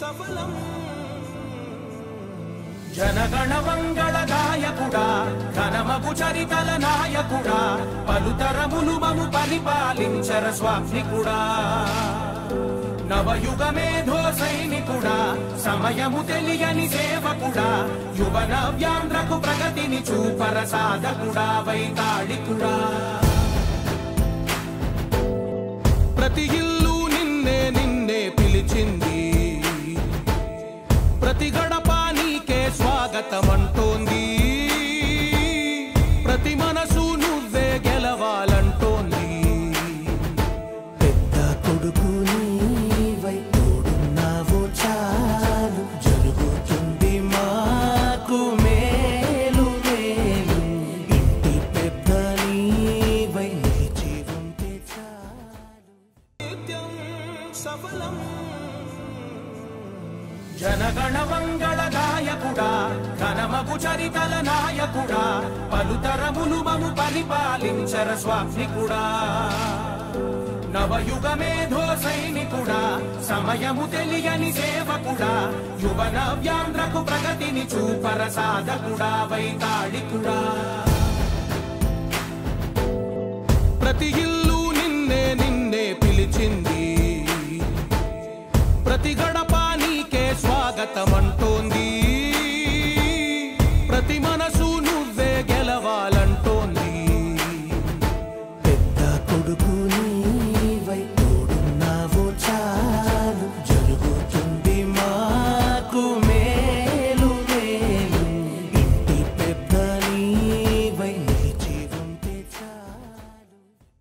సఫలం జనగణ మంగళ గాయకుడా ఘనమగు చరితల నాయకుడా పలుతరములు మము పరిపాలించర స్వామికుడా నవయుగ మేధో సైనికుడా సమయము తెలియని సేవకుడా యువ నవ్యాంధ్రకు ప్రగతిని చూపర సాధకుడా వైతాళికుడా ప్రతి ఇల్లు నిన్నే నిన్నే పిలిచింది ప్రతి గడప నీకే స్వాగతమంటోంది ప్రతి మనసు నువ్వే గెలవాలంటోంది పెద్ద కొడుకు నీవై తోడున్నావు చాలు జరుగుతుంది మాకు మేలు మేలు ఇంటి పెద్ద నీవై నిలిచి ఉంటే చాలు నిత్యం సఫలం జనగణ మంగళ గాయకుడా ఘనమగు చరితల నాయకుడా పలుతరములు మము పరిపాలించర స్వామికుడా నవయుగ మేధో సైనికుడా సమయము తెలియని సేవకుడా యువ నవ్యాంధ్రకు ప్రగతిని చూపర సాధకుడా వైతాళికుడా ప్రతి